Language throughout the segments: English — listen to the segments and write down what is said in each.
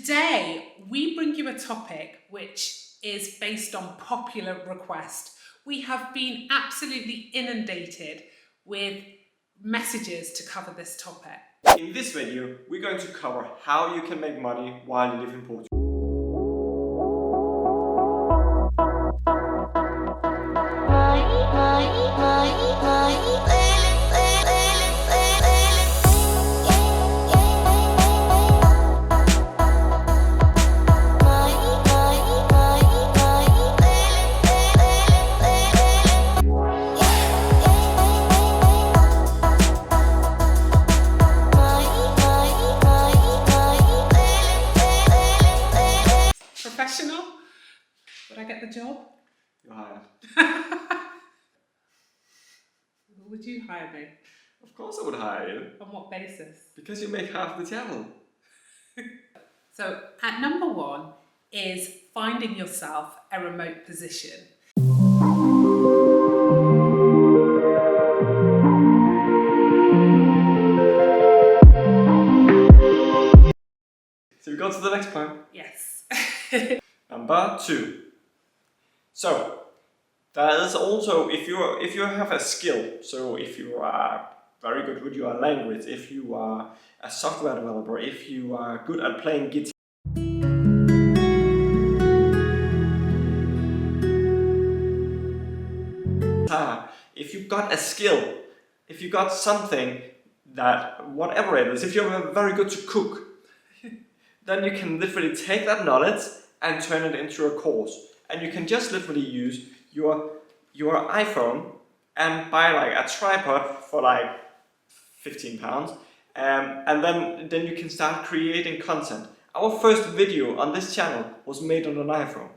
Today, we bring you a topic which is based on popular request. We have been absolutely inundated with messages to cover this topic. In this video, we're going to cover how you can make money while you live in Portugal. Professional? Would I get the job? You're hired. Would you hire me? Of course I would hire you. On what basis? Because you make half the channel. So at number one is finding yourself a remote position. So we go to the next point. Yes. Number two. So there is also, if you have a skill, so if you are very good with your language, if you are a software developer, if you are good at playing guitar, if you've got a skill, if you got something that, whatever it is, if you're very good to cook, then you can literally take that knowledge and turn it into a course. And you can just literally use your iPhone and buy like a tripod for like 15 pounds. And then you can start creating content. Our first video on this channel was made on an iPhone.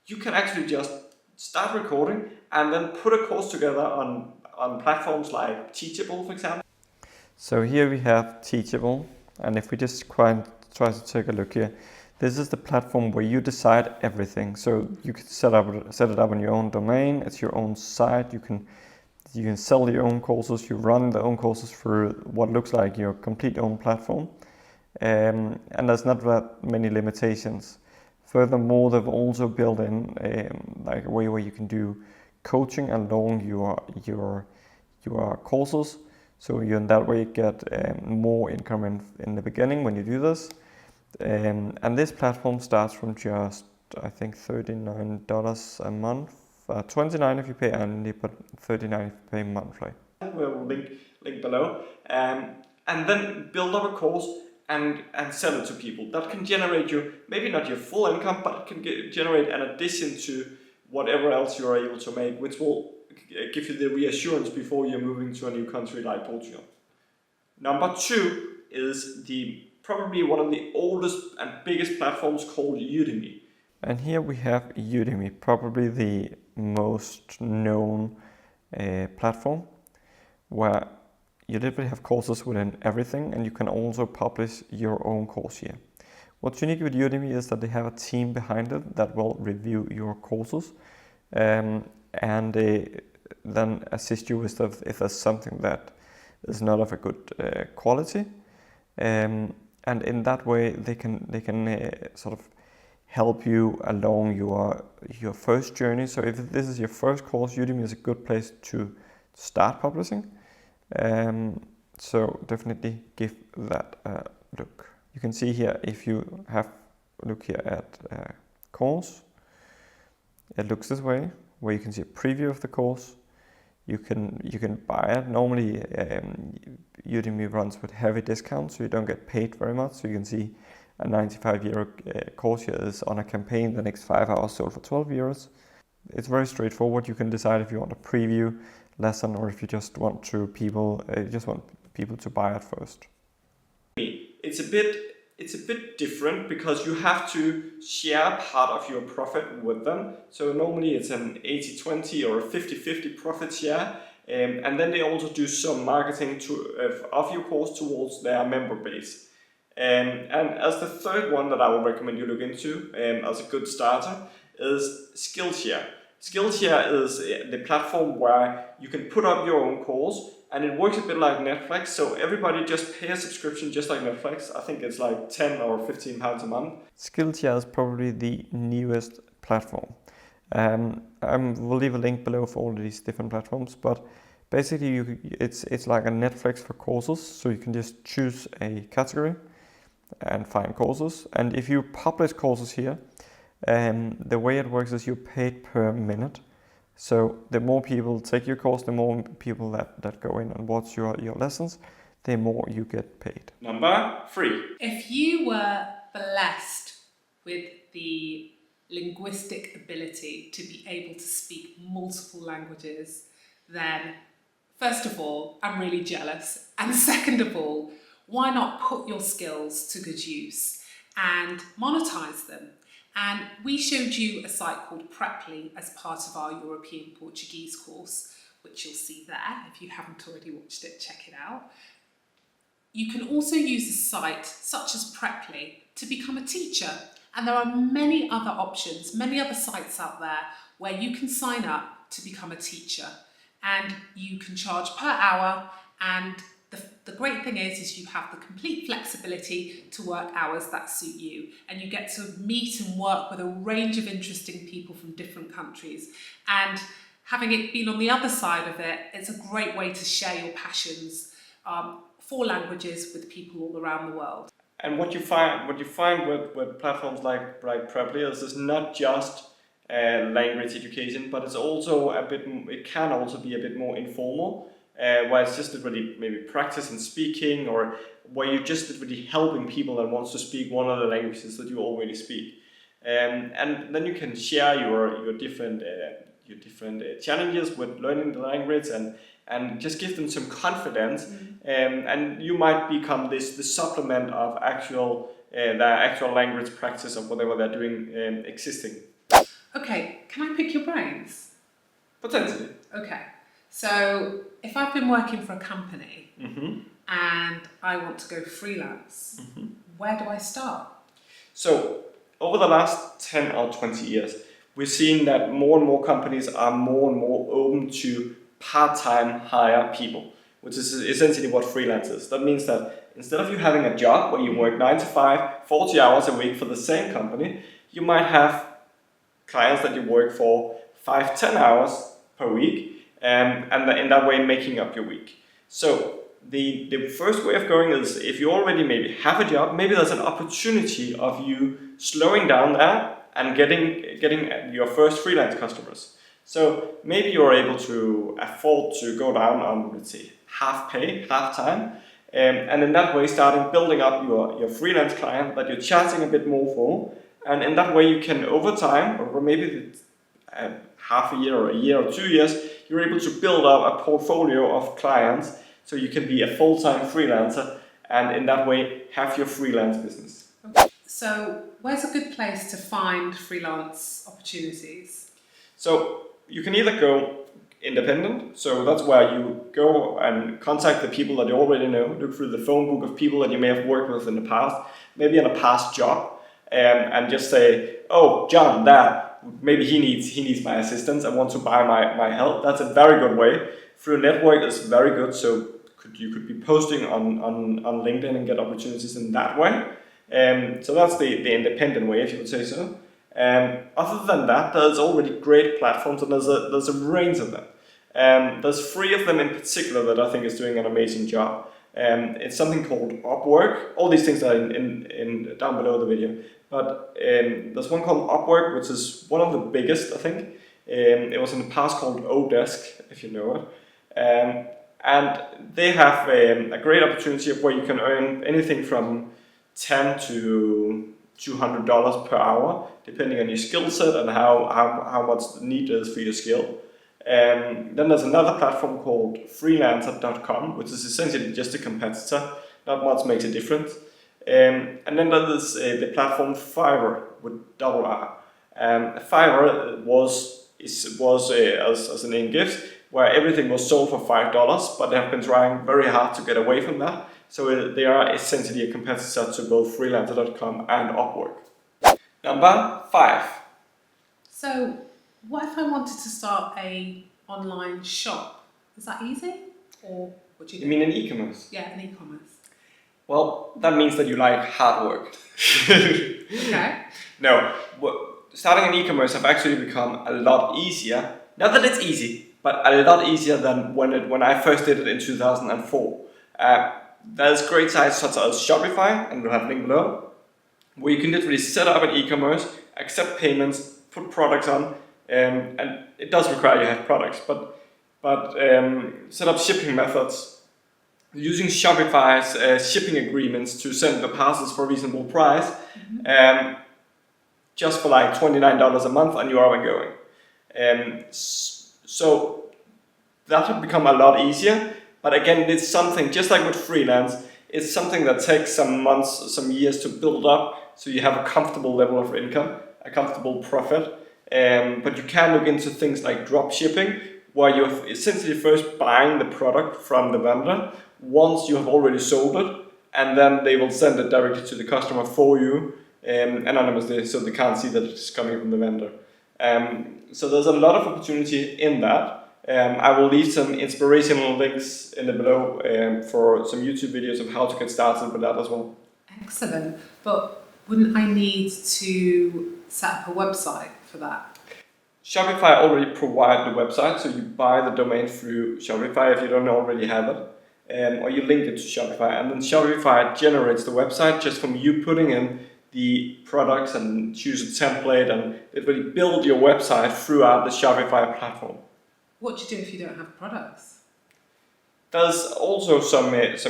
You can actually just start recording and then put a course together on platforms like Teachable, for example. So here we have Teachable, and if we just try to take a look here, this is the platform where you decide everything. So you can set it up on your own domain. It's your own site. You can sell your own courses. You run the own courses through what looks like your complete own platform, and there's not that many limitations. Furthermore, they've also built in like a way where you can do coaching along your courses. So you in that way get more income in the beginning when you do this. And this platform starts from just, I think, $39 a month. $29 if you pay annually, but $39 if you pay monthly. We'll link below. And then build up a course and sell it to people. That can generate you, maybe not your full income, but it can generate an addition to whatever else you are able to make, which will give you the reassurance before you're moving to a new country like Portugal. Number two is probably one of the oldest and biggest platforms called Udemy. And here we have Udemy, probably the most known platform, where you literally have courses within everything, and you can also publish your own course here. What's unique with Udemy is that they have a team behind it that will review your courses and then assist you with stuff if there's something that is not of a good quality. And in that way, they can sort of help you along your first journey. So if this is your first course, Udemy is a good place to start publishing. So definitely give that a look. You can see here, if you look here at course, it looks this way, where you can see a preview of the course. You can buy it. Normally, Udemy runs with heavy discounts, so you don't get paid very much. So you can see a €95 course here is on a campaign. The next 5 hours sold for €12. It's very straightforward. You can decide if you want a preview lesson or if you just want people to buy it first. It's a bit different because you have to share part of your profit with them. So normally it's an 80-20 or a 50-50 profit share. And then they also do some marketing of your course towards their member base. And as the third one that I would recommend you look into as a good starter is Skillshare. Skillshare is the platform where you can put up your own course and it works a bit like Netflix. So everybody just pay a subscription just like Netflix. I think it's like 10 or 15 pounds a month. Skillshare is probably the newest platform. We'll leave a link below for all of these different platforms, but basically it's like a Netflix for courses. So you can just choose a category and find courses. And if you publish courses here, the way it works is you're paid per minute. So the more people take your course, the more people that go in and watch your lessons, the more you get paid. Number 3. If you were blessed with the linguistic ability to be able to speak multiple languages, then first of all, I'm really jealous. And second of all, why not put your skills to good use and monetize them? And we showed you a site called Preply as part of our European Portuguese course, which you'll see there. If you haven't already watched it, check it out. You can also use a site such as Preply to become a teacher. And there are many other options, many other sites out there where you can sign up to become a teacher. And you can charge per hour, and the great thing is you have the complete flexibility to work hours that suit you, and you get to meet and work with a range of interesting people from different countries. And having it been on the other side of it, it's a great way to share your passions for languages with people all around the world. And what you find with platforms like Preply is it's not just language education, but it's also it can also be a bit more informal. Where it's just really maybe practice in speaking, or where you're just really helping people that wants to speak one of the languages that you already speak, and then you can share your different challenges with learning the language, and just give them some confidence, and you might become the supplement of their actual language practice of whatever they're doing existing. Okay, can I pick your brains? Potentially. Okay. So if I've been working for a company and I want to go freelance, where do I start? So over the last 10 or 20 years, we've seen that more and more companies are more and more open to part-time hire people, which is essentially what freelance is. That means that instead of you having a job where you work 9 to 5, 40 hours a week for the same company, you might have clients that you work for 5-10 hours per week, and in that way making up your week. So the first way of going is, if you already maybe have a job, maybe there's an opportunity of you slowing down there and getting your first freelance customers. So maybe you're able to afford to go down on, let's say, half pay, half time, and in that way starting building up your freelance client that you're charging a bit more for, and in that way you can, over time, or maybe half a year or 2 years, you're able to build up a portfolio of clients, so you can be a full-time freelancer, and in that way have your freelance business. Okay. So where's a good place to find freelance opportunities? So you can either go independent, so that's where you go and contact the people that you already know, look through the phone book of people that you may have worked with in the past, maybe in a past job, and just say, oh, John, maybe he needs my assistance, I want to buy my help. That's a very good way. Through a network, it's very good, so you could be posting on LinkedIn and get opportunities in that way. So that's the independent way, if you would say so. Other than that, there's already great platforms, and there's a range of them. There's 3 of them in particular that I think is doing an amazing job. It's something called Upwork. All these things are in down below the video. But there's one called Upwork, which is one of the biggest, I think. It was in the past called Odesk, if you know it. And they have a great opportunity of where you can earn anything from $10 to $200 per hour, depending on your skill set and how much the need is for your skill. Then there's another platform called freelancer.com, which is essentially just a competitor. Not much makes a difference. And then there's the platform Fiverr with double R. Fiverr was as the name gives, where everything was sold for $5, but they have been trying very hard to get away from that. So they are essentially a competitor to both freelancer.com and Upwork. Number 5. So what if I wanted to start an online shop? Is that easy? Or what do you You do? mean in e-commerce? Yeah, in e-commerce. Well, that means that you like hard work. Okay. No, starting an e-commerce have actually become a lot easier. Not that it's easy, but a lot easier than when I first did it in 2004. There's great sites such as Shopify, and we'll have a link below, where you can literally set up an e-commerce, accept payments, put products on, and it does require you have products, but set up shipping methods using Shopify's shipping agreements to send the parcels for a reasonable price, just for like $29 a month, and you're up and going. So that have become a lot easier, but again, it's something, just like with freelance, it's something that takes some months, some years to build up, so you have a comfortable level of income, a comfortable profit. But you can look into things like drop shipping, where you're essentially first buying the product from the vendor once you have already sold it, and then they will send it directly to the customer for you, anonymously, so they can't see that it's coming from the vendor. So there's a lot of opportunity in that. I will leave some inspirational links in the below for some YouTube videos of how to get started with that as well. Excellent. But wouldn't I need to set up a website for that? Shopify already provide the website, so you buy the domain through Shopify if you don't already have it, or you link it to Shopify, and then Shopify generates the website just from you putting in the products and choose a template, and it will build your website throughout the Shopify platform. What do you do if you don't have products? There's also some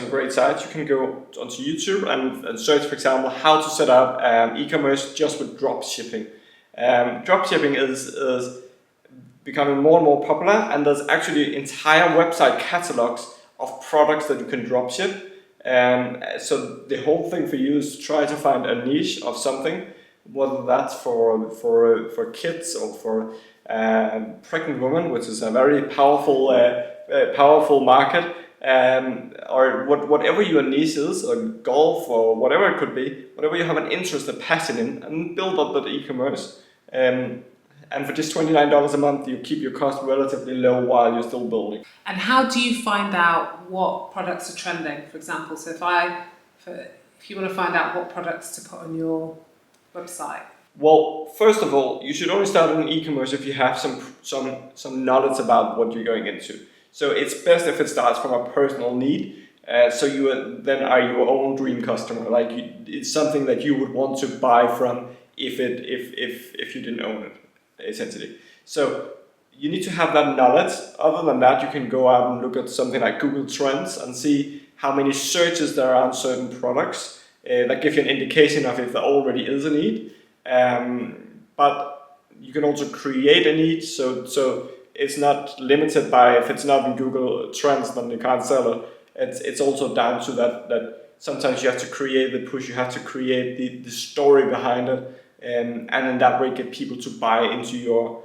great sites. You can go onto YouTube and search, for example, how to set up e-commerce just with drop shipping. Drop shipping is becoming more and more popular, and there's actually entire website catalogs of products that you can drop ship. So the whole thing for you is to try to find a niche of something, whether that's for kids or for pregnant women, which is a very powerful market, or whatever your niche is, or golf, or whatever it could be, whatever you have an interest, a passion in, and build up that e-commerce. And for just $29 a month, you keep your cost relatively low while you're still building. And how do you find out what products are trending, for example? So if you want to find out what products to put on your website. Well, first of all, you should only start an e-commerce if you have some knowledge about what you're going into. So it's best if it starts from a personal need. So you then are your own dream customer. Like it's something that you would want to buy from if you didn't own it, essentially. So you need to have that knowledge. Other than that, you can go out and look at something like Google Trends and see how many searches there are on certain products. That gives you an indication of if there already is a need. But you can also create a need. So it's not limited by if it's not in Google Trends, then you can't sell it. It's also down to that sometimes you have to create the push, you have to create the story behind it, and in that way get people to buy into your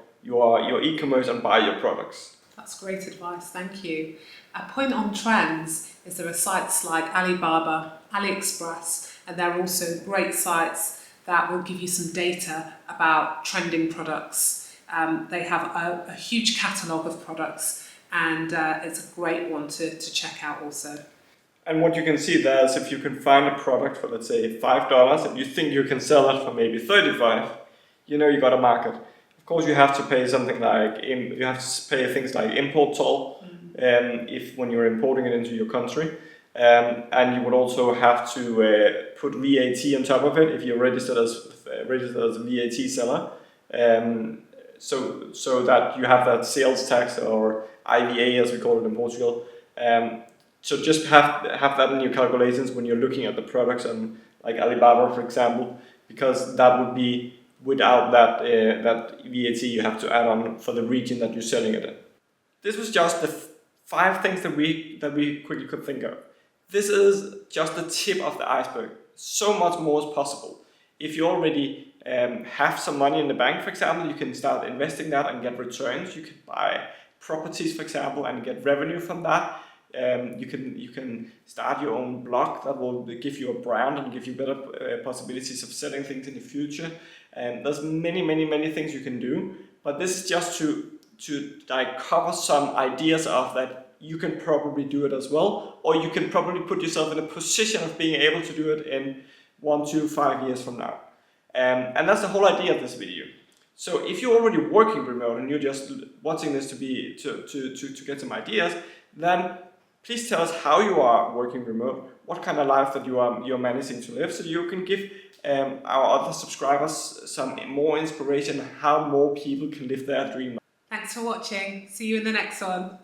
e-commerce and buy your products. That's great advice, thank you. A point on trends is there are sites like Alibaba, AliExpress, and there are also great sites that will give you some data about trending products. They have a huge catalogue of products, and it's a great one to check out also. And what you can see there is if you can find a product for, let's say, $5, and you think you can sell it for maybe $35, you know you got a market. Of course, you have to pay something like you have to pay things like import toll, when you're importing it into your country, and you would also have to put VAT on top of it if you're registered as a VAT seller. So that you have that sales tax, or IVA as we call it in Portugal. So just have that in your calculations when you're looking at the products on like Alibaba, for example, because that would be without that VAT you have to add on for the region that you're selling it in. This was just the 5 things that we quickly could think of. This is just the tip of the iceberg. So much more is possible. If you already have some money in the bank, for example, you can start investing that and get returns. You could buy properties, for example, and get revenue from that. You can start your own blog that will give you a brand and give you better possibilities of selling things in the future. And there's many things you can do. But this is just to like cover some ideas of that you can probably do it as well, or you can probably put yourself in a position of being able to do it in 1 to 5 years from now. And that's the whole idea of this video. So if you're already working remote and you're just watching this to get some ideas, then please tell us how you are working remote, what kind of life that you're managing to live, so you can give our other subscribers some more inspiration on how more people can live their dream. Thanks for watching. See you in the next one.